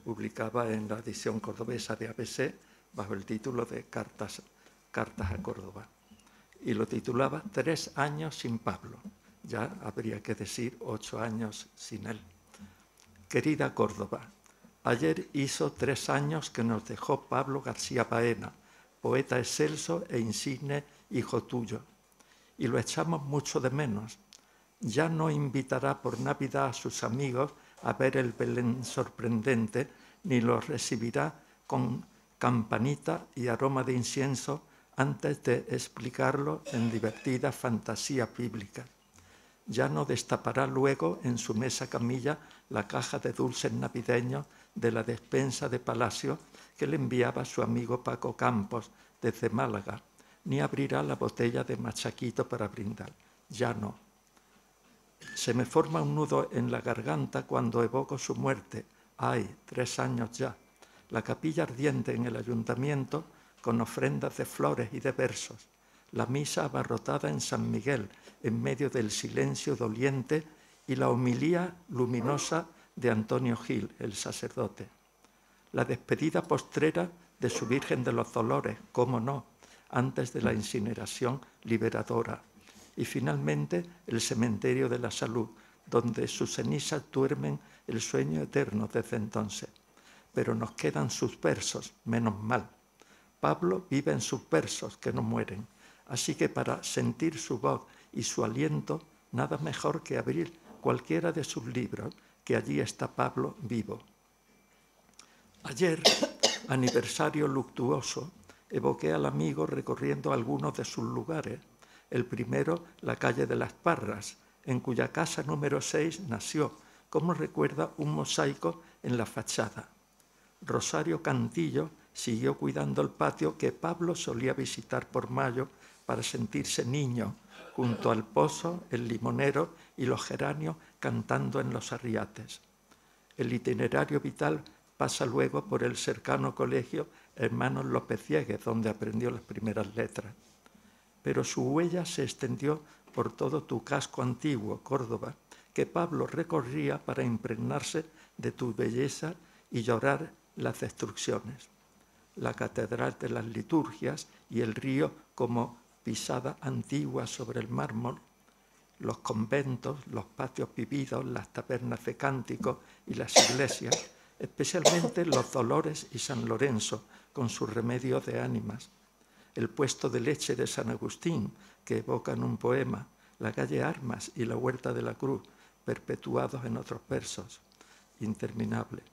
publicaba en la edición cordobesa de ABC bajo el título de Cartas a Córdoba. Y lo titulaba 3 años sin Pablo. Ya habría que decir 8 años sin él. Querida Córdoba, ayer hizo 3 años que nos dejó Pablo García Baena, poeta excelso e insigne hijo tuyo, y lo echamos mucho de menos. Ya no invitará por Navidad a sus amigos a ver el Belén sorprendente, ni los recibirá con campanita y aroma de incienso antes de explicarlo en divertida fantasía bíblica. Ya no destapará luego en su mesa camilla la caja de dulces navideños de la despensa de Palacio que le enviaba su amigo Paco Campos desde Málaga, ni abrirá la botella de machaquito para brindar. Ya no. Se me forma un nudo en la garganta cuando evoco su muerte. ¡Ay, 3 años ya! La capilla ardiente en el ayuntamiento con ofrendas de flores y de versos. La misa abarrotada en San Miguel en medio del silencio doliente y la homilía luminosa de Antonio Gil, el sacerdote. La despedida postrera de su Virgen de los Dolores, cómo no, antes de la incineración liberadora. Y finalmente el cementerio de la Salud, donde sus cenizas duermen el sueño eterno desde entonces. Pero nos quedan sus versos, menos mal. Pablo vive en sus versos que no mueren, así que para sentir su voz y su aliento, nada mejor que abrir cualquiera de sus libros, que allí está Pablo vivo. Ayer, aniversario luctuoso, evoqué al amigo recorriendo algunos de sus lugares. El primero, la calle de las Parras, en cuya casa número 6 nació, como recuerda un mosaico en la fachada. Rosario Cantillo siguió cuidando el patio que Pablo solía visitar por mayo para sentirse niño, junto al pozo, el limonero y los geranios cantando en los arriates. El itinerario vital pasa luego por el cercano colegio Hermanos López Diegues, donde aprendió las primeras letras. Pero su huella se extendió por todo tu casco antiguo, Córdoba, que Pablo recorría para impregnarse de tu belleza y llorar las destrucciones. La catedral de las liturgias y el río como pisada antigua sobre el mármol, los conventos, los patios vividos, las tabernas de cánticos y las iglesias, especialmente los Dolores y San Lorenzo, con sus remedios de ánimas. El puesto de leche de San Agustín, que evocan un poema, la calle Armas y la Huerta de la Cruz, perpetuados en otros versos. Interminable.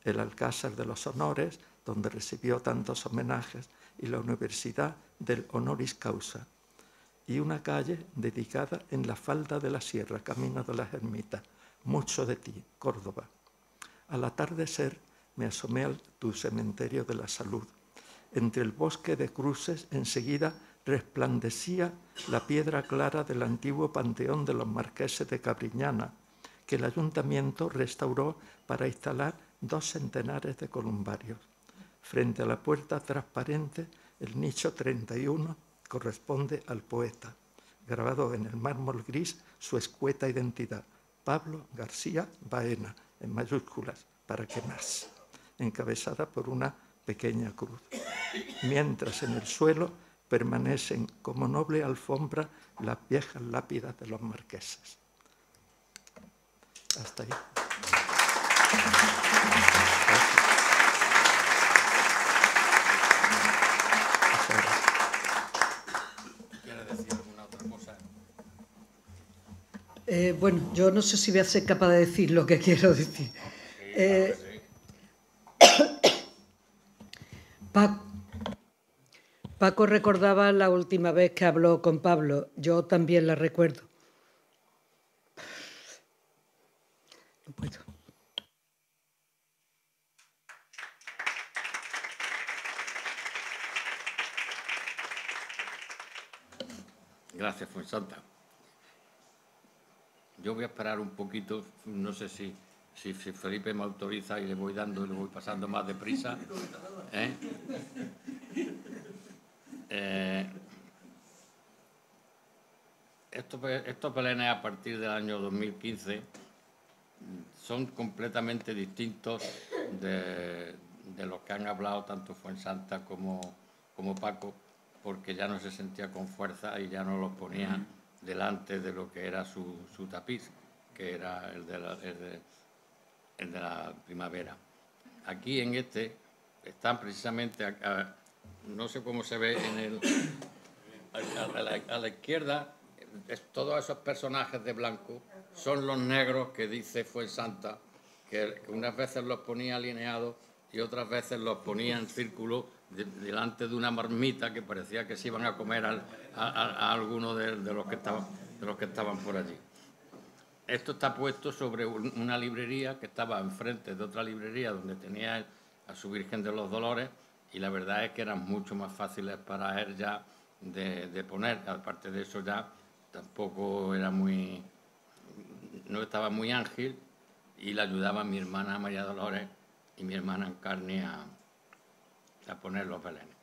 El Alcázar de los Honores, donde recibió tantos homenajes, y la Universidad del Honoris Causa. Y una calle dedicada en la falda de la sierra, camino de las ermitas. Mucho de ti, Córdoba. Al atardecer me asomé a tu cementerio de la Salud. Entre el bosque de cruces enseguida resplandecía la piedra clara del antiguo panteón de los marqueses de Cabriñana, que el ayuntamiento restauró para instalar 2 centenares de columbarios. Frente a la puerta transparente, el nicho 31 corresponde al poeta. Grabado en el mármol gris su escueta identidad, Pablo García Baena, en mayúsculas, para quemarse, encabezada por una pequeña cruz. Mientras en el suelo permanecen como noble alfombra las viejas lápidas de los marqueses. Hasta ahí. ¿Quieres decir alguna otra cosa? Bueno, yo no sé si voy a ser capaz de decir lo que quiero decir. Paco recordaba la última vez que habló con Pablo. Yo también la recuerdo. No puedo. Gracias, Fuensanta. Yo voy a esperar un poquito, no sé si si Felipe me autoriza y le voy dando y le voy pasando más deprisa. Estos belenes a partir del año 2015 son completamente distintos de los que han hablado tanto Fuensanta como Paco, porque ya no se sentía con fuerza y ya no los ponía delante de lo que era su tapiz, que era el de la primavera. Aquí en este están precisamente, no sé cómo se ve a la izquierda, todos esos personajes de blanco son los negros que dice Fuensanta, que unas veces los ponía alineados y otras veces los ponía en círculo delante de una marmita que parecía que se iban a comer a alguno de los que estaban por allí. Esto está puesto sobre una librería que estaba enfrente de otra librería donde tenía a su Virgen de los Dolores, y la verdad es que eran mucho más fáciles para él ya de poner. Aparte de eso, ya tampoco era no estaba muy ágil, y le ayudaba mi hermana María Dolores y mi hermana Encarni a poner los belenes.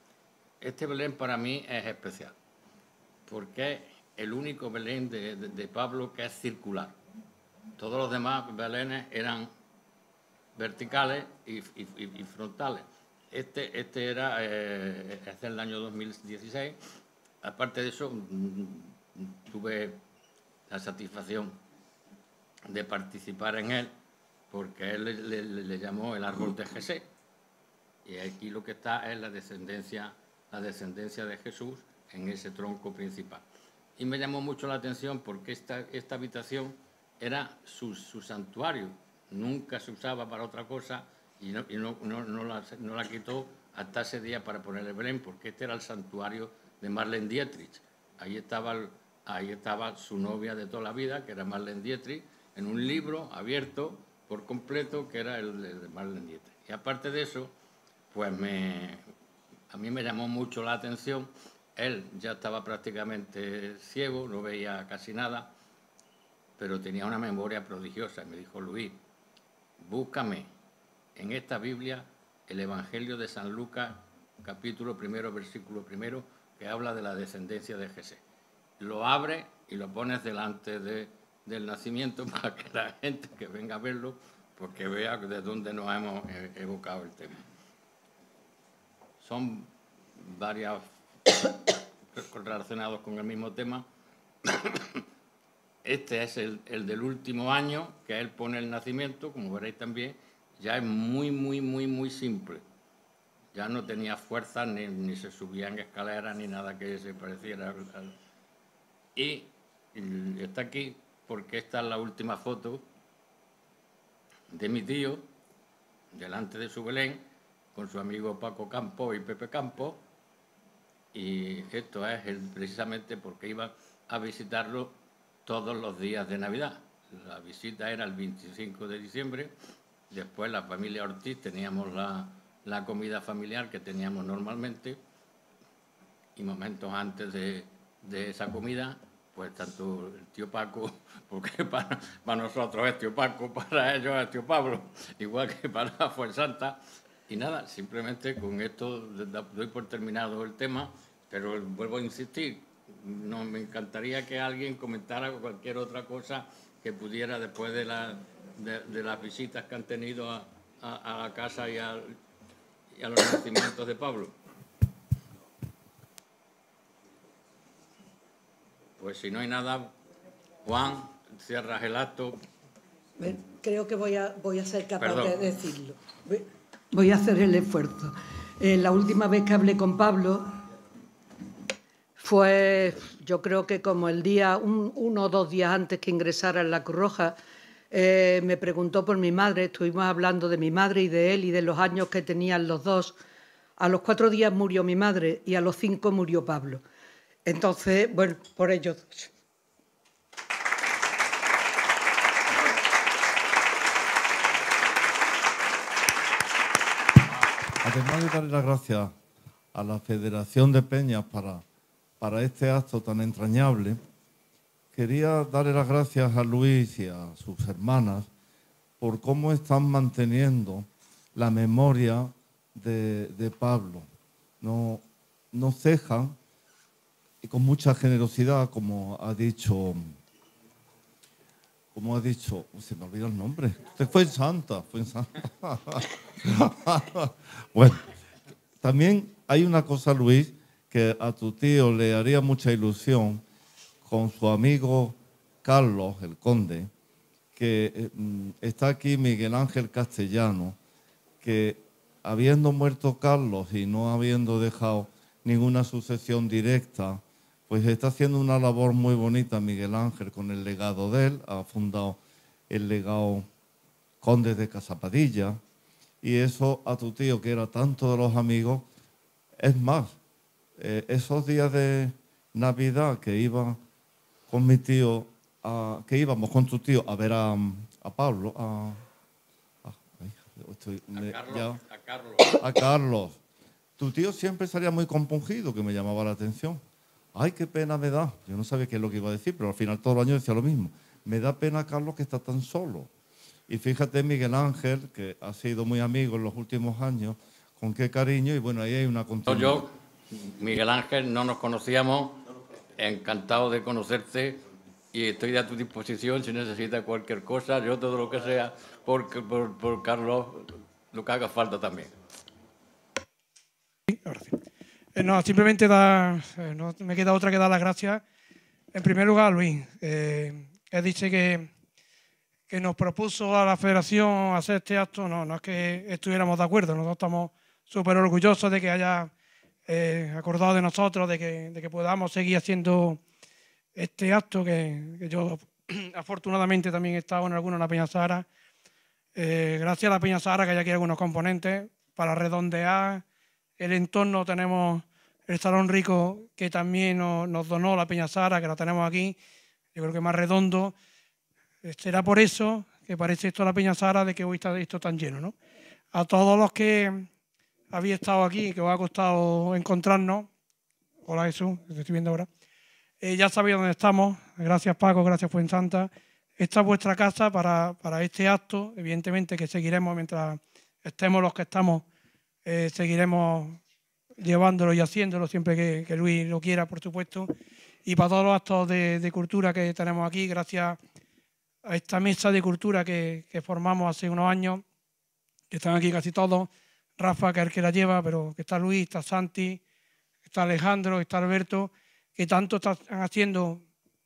Este Belén para mí es especial, porque es el único Belén de Pablo que es circular. Todos los demás belenes eran verticales y frontales. Este era es del año 2016. Aparte de eso, tuve la satisfacción de participar en él, porque él le llamó el árbol de Jesé. Y aquí lo que está es la descendencia de Jesús en ese tronco principal. Y me llamó mucho la atención porque esta habitación era su santuario. Nunca se usaba para otra cosa, y no la quitó hasta ese día para poner el Belén, porque este era el santuario de Marlene Dietrich. Ahí estaba su novia de toda la vida, que era Marlene Dietrich, en un libro abierto por completo, que era el de Marlene Dietrich. Y aparte de eso, pues a mí me llamó mucho la atención. Él ya estaba prácticamente ciego, no veía casi nada, pero tenía una memoria prodigiosa. Y me dijo: Luis, búscame en esta Biblia el Evangelio de San Lucas, capítulo 1, versículo 1, que habla de la descendencia de Jesé. Lo abres y lo pones delante del nacimiento para que la gente que venga a verlo, porque vea de dónde nos hemos evocado el tema. Son varios relacionados con el mismo tema. Este es el del último año, que él pone el nacimiento, como veréis también. Ya es muy simple. Ya no tenía fuerza, ni se subía en escaleras, ni nada que se pareciera. Y está aquí porque esta es la última foto de mi tío, delante de su Belén, con su amigo Paco Campos y Pepe Campos. Y esto es precisamente porque iba a visitarlo todos los días de Navidad. La visita era el 25 de diciembre. Después la familia Ortiz teníamos la comida familiar que teníamos normalmente, y momentos antes de esa comida, pues tanto el tío Paco, porque para nosotros es tío Paco, para ellos es tío Pablo, igual que para Fuensanta. Y nada, simplemente con esto doy por terminado el tema, pero vuelvo a insistir, me encantaría que alguien comentara cualquier otra cosa que pudiera, después de las visitas que han tenido a la casa y a los nacimientos de Pablo. Pues si no hay nada, Juan, cierras el acto. Creo que voy a ser capaz de decirlo. Voy a hacer el esfuerzo. La última vez que hablé con Pablo fue, yo creo que como el día, 1 o 2 días antes que ingresara en la Cruz Roja. Me preguntó por mi madre, estuvimos hablando de mi madre y de él y de los años que tenían los dos. A los 4 días murió mi madre y a los 5 murió Pablo. Entonces, bueno, por ello. Además de darle las gracias a la Federación de Peñas para este acto tan entrañable, quería darle las gracias a Luis y a sus hermanas por cómo están manteniendo la memoria de Pablo. No cejan, y con mucha generosidad, como ha dicho, se me olvidó el nombre. Usted fue en Santa. Bueno, también hay una cosa, Luis, que a tu tío le haría mucha ilusión con su amigo Carlos, el conde, que está aquí, Miguel Ángel Castellano, que habiendo muerto Carlos y no habiendo dejado ninguna sucesión directa, pues está haciendo una labor muy bonita Miguel Ángel con el legado de él. Ha fundado el legado Conde de Casapadilla, y eso a tu tío, que era tanto de los amigos. Es más, esos días de Navidad que iba con mi tío, que íbamos con tu tío a ver a Pablo, a Carlos. Tu tío siempre salía muy compungido, que me llamaba la atención. Ay, qué pena me da. Yo no sabía qué es lo que iba a decir, pero al final todos los años decía lo mismo. Me da pena, Carlos, que está tan solo. Y fíjate, Miguel Ángel, que ha sido muy amigo en los últimos años, con qué cariño, y bueno, ahí hay una continuidad. Yo, Miguel Ángel, no nos conocíamos, encantado de conocerte y estoy a tu disposición si necesitas cualquier cosa, yo todo lo que sea por Carlos, lo que haga falta también. Sí, ahora sí. No, simplemente no me queda otra que dar las gracias. En primer lugar, Luis, he dicho que nos propuso a la Federación hacer este acto, no es que estuviéramos de acuerdo, nosotros estamos súper orgullosos de que haya acordado de nosotros, de que podamos seguir haciendo este acto, que yo afortunadamente también he estado en alguno en la Peña Sahara. Gracias a la Peña Sahara, que hay aquí algunos componentes, para redondear el entorno tenemos el Salón Rico, que también nos donó la Peña Sahara, que la tenemos aquí, yo creo que más redondo. Será por eso que parece esto la Peña Sahara, de que hoy está esto tan lleno, ¿no? A todos los que habéis estado aquí, que os ha costado encontrarnos, hola Jesús, te estoy viendo ahora, ya sabéis dónde estamos. Gracias Paco, gracias Fuensanta. Esta es vuestra casa para este acto, evidentemente que seguiremos mientras estemos los que estamos. Seguiremos llevándolo y haciéndolo siempre que Luis lo quiera, por supuesto. Y para todos los actos de cultura que tenemos aquí, gracias a esta mesa de cultura que formamos hace unos años, que están aquí casi todos, Rafa, que es el que la lleva, pero que está Luis, está Santi, está Alejandro, está Alberto, que tanto están haciendo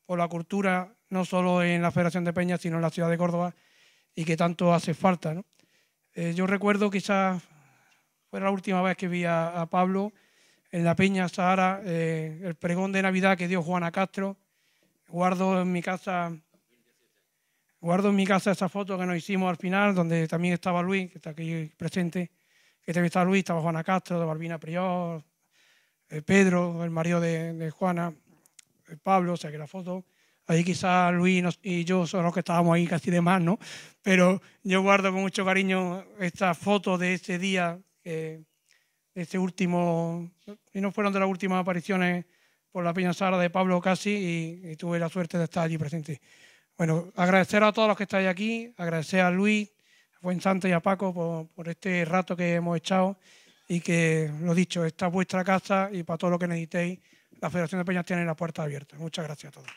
por la cultura, no solo en la Federación de Peñas, sino en la ciudad de Córdoba, y que tanto hace falta, ¿no? Yo recuerdo, quizás fue la última vez que vi a Pablo en la Peña Sahara, el pregón de Navidad que dio Juana Castro. Guardo en mi casa esa foto que nos hicimos al final, donde también estaba Luis, que está aquí presente, que también estaba Luis, estaba Juana Castro, de Balbina Prior, Pedro, el marido de Juana, Pablo, o sea que la foto, ahí quizás Luis y yo son los que estábamos ahí casi de más, ¿no? Pero yo guardo con mucho cariño esta foto de ese día, ese último, y no fueron de las últimas apariciones por la Peña Sahara de Pablo casi, y tuve la suerte de estar allí presente. Bueno, agradecer a todos los que estáis aquí, agradecer a Luis, a Fuensanta y a Paco por este rato que hemos echado, y que, lo dicho, esta es vuestra casa, y para todo lo que necesitéis, la Federación de Peñas tiene las puertas abiertas. Muchas gracias a todos.